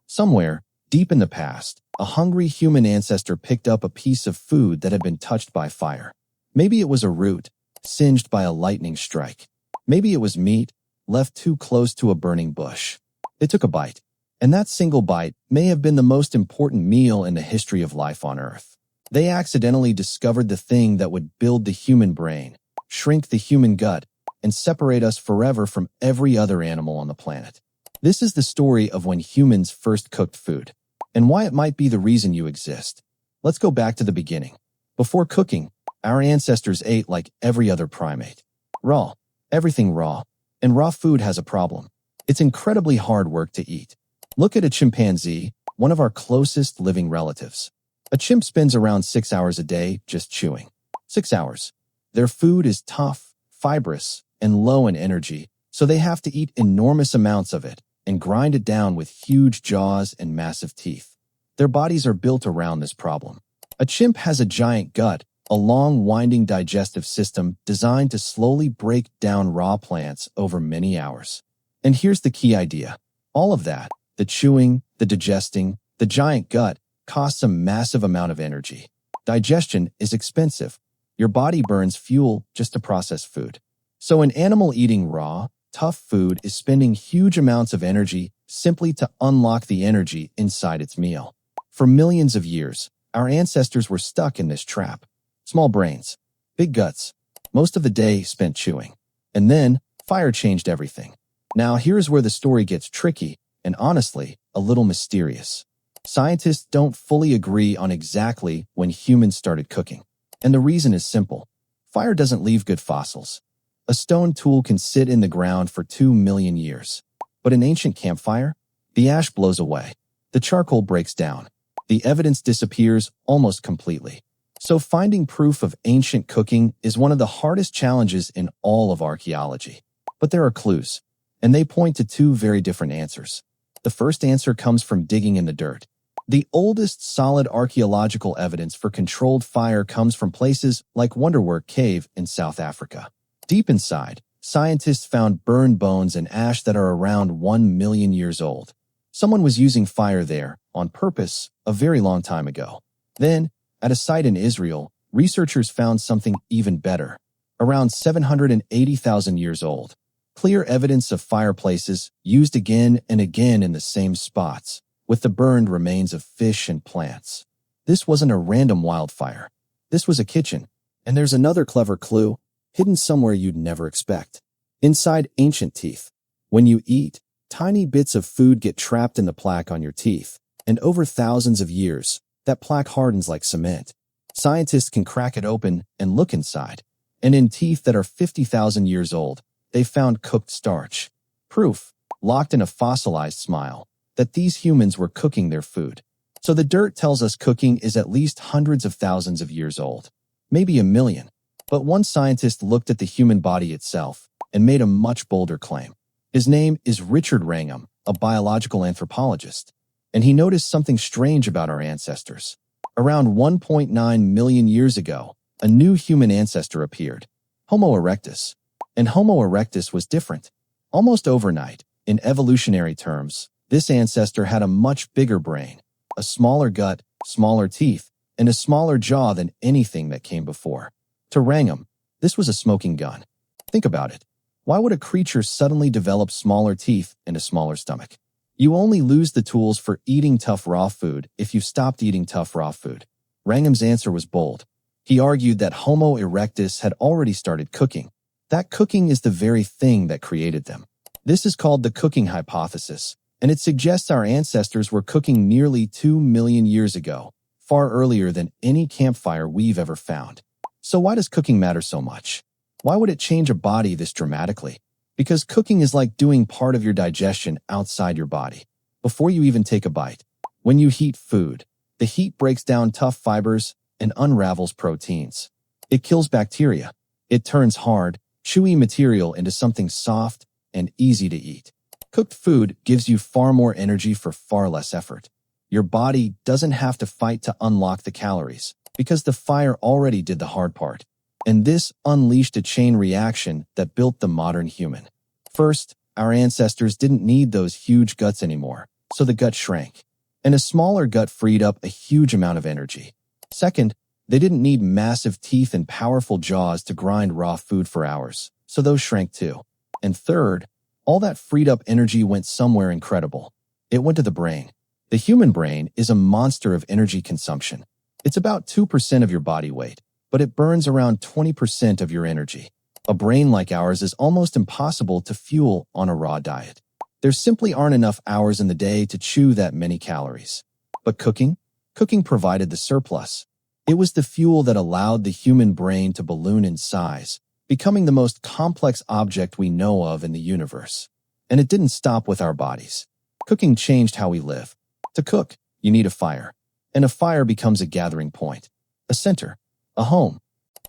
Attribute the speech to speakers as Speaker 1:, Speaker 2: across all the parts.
Speaker 1: Somewhere, deep in the past, a hungry human ancestor picked up a piece of food that had been touched by fire. Maybe it was a root, singed by a lightning strike. Maybe it was meat, left too close to a burning bush. They took a bite, and that single bite may have been the most important meal in the history of life on Earth. They accidentally discovered the thing that would build the human brain, shrink the human gut, and separate us forever from every other animal on the planet. This is the story of when humans first cooked food, and why it might be the reason you exist. Let's go back to the beginning. Before cooking, our ancestors ate like every other primate. Raw. Everything raw. And raw food has a problem. It's incredibly hard work to eat. Look at a chimpanzee, one of our closest living relatives. A chimp spends around 6 hours a day just chewing. 6 hours. Their food is tough, fibrous, and low in energy, so they have to eat enormous amounts of it and grind it down with huge jaws and massive teeth. Their bodies are built around this problem. A chimp has a giant gut, a long, winding digestive system designed to slowly break down raw plants over many hours. And here's the key idea. All of that, the chewing, the digesting, the giant gut, costs a massive amount of energy. Digestion is expensive. Your body burns fuel just to process food. So an animal eating raw, tough food is spending huge amounts of energy simply to unlock the energy inside its meal. For millions of years, our ancestors were stuck in this trap. Small brains, big guts, most of the day spent chewing. And then, fire changed everything. Now here's where the story gets tricky and honestly, a little mysterious. Scientists don't fully agree on exactly when humans started cooking. And the reason is simple. Fire doesn't leave good fossils. A stone tool can sit in the ground for 2 million years. But an ancient campfire? The ash blows away. The charcoal breaks down. The evidence disappears almost completely. So finding proof of ancient cooking is one of the hardest challenges in all of archaeology. But there are clues, and they point to two very different answers. The first answer comes from digging in the dirt. The oldest solid archaeological evidence for controlled fire comes from places like Wonderwork Cave in South Africa. Deep inside, scientists found burned bones and ash that are around 1 million years old. Someone was using fire there, on purpose, a very long time ago. Then, at a site in Israel, researchers found something even better. Around 780,000 years old. Clear evidence of fireplaces used again and again in the same spots, with the burned remains of fish and plants. This wasn't a random wildfire. This was a kitchen. And there's another clever clue, hidden somewhere you'd never expect. Inside ancient teeth. When you eat, tiny bits of food get trapped in the plaque on your teeth, and over thousands of years, that plaque hardens like cement. Scientists can crack it open and look inside. And in teeth that are 50,000 years old, they found cooked starch. Proof, locked in a fossilized smile, that these humans were cooking their food. So the dirt tells us cooking is at least hundreds of thousands of years old. Maybe 1 million. But one scientist looked at the human body itself and made a much bolder claim. His name is Richard Wrangham, a biological anthropologist. And he noticed something strange about our ancestors. Around 1.9 million years ago, a new human ancestor appeared, Homo erectus. And Homo erectus was different. Almost overnight, in evolutionary terms, this ancestor had a much bigger brain, a smaller gut, smaller teeth, and a smaller jaw than anything that came before. To Wrangham, this was a smoking gun. Think about it. Why would a creature suddenly develop smaller teeth and a smaller stomach? You only lose the tools for eating tough raw food if you stopped eating tough raw food. Wrangham's answer was bold. He argued that Homo erectus had already started cooking. That cooking is the very thing that created them. This is called the cooking hypothesis, and it suggests our ancestors were cooking nearly 2 million years ago, far earlier than any campfire we've ever found. So why does cooking matter so much? Why would it change a body this dramatically? Because cooking is like doing part of your digestion outside your body. Before you even take a bite, when you heat food, the heat breaks down tough fibers and unravels proteins. It kills bacteria. It turns hard, chewy material into something soft and easy to eat. Cooked food gives you far more energy for far less effort. Your body doesn't have to fight to unlock the calories, because the fire already did the hard part. And this unleashed a chain reaction that built the modern human. First, our ancestors didn't need those huge guts anymore, so the gut shrank. And a smaller gut freed up a huge amount of energy. Second, they didn't need massive teeth and powerful jaws to grind raw food for hours, so those shrank too. And third, all that freed up energy went somewhere incredible. It went to the brain. The human brain is a monster of energy consumption. It's about 2% of your body weight, but it burns around 20% of your energy. A brain like ours is almost impossible to fuel on a raw diet. There simply aren't enough hours in the day to chew that many calories. But cooking? Cooking provided the surplus. It was the fuel that allowed the human brain to balloon in size, becoming the most complex object we know of in the universe. And it didn't stop with our bodies. Cooking changed how we live. To cook, you need a fire. And a fire becomes a gathering point, a center, a home.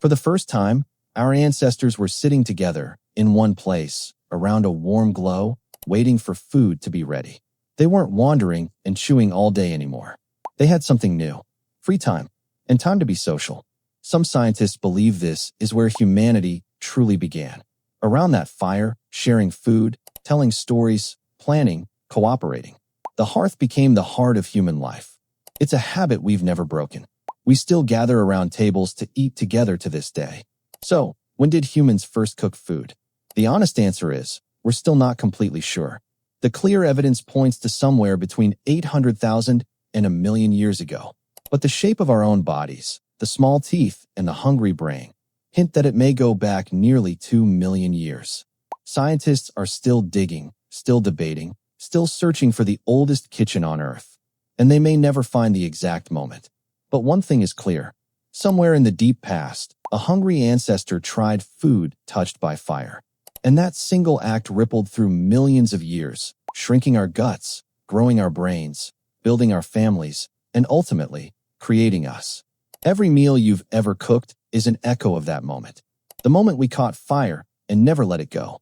Speaker 1: For the first time, our ancestors were sitting together in one place, around a warm glow, waiting for food to be ready. They weren't wandering and chewing all day anymore. They had something new, free time, and time to be social. Some scientists believe this is where humanity truly began. Around that fire, sharing food, telling stories, planning, cooperating. The hearth became the heart of human life. It's a habit we've never broken. We still gather around tables to eat together to this day. So, when did humans first cook food? The honest answer is, we're still not completely sure. The clear evidence points to somewhere between 800,000 and 1,000,000 years ago. But the shape of our own bodies, the small teeth, and the hungry brain hint that it may go back nearly 2,000,000 years. Scientists are still digging, still debating, still searching for the oldest kitchen on Earth. And they may never find the exact moment. But one thing is clear. Somewhere in the deep past, a hungry ancestor tried food touched by fire. And that single act rippled through millions of years, shrinking our guts, growing our brains, building our families, and ultimately, creating us. Every meal you've ever cooked is an echo of that moment. The moment we caught fire and never let it go.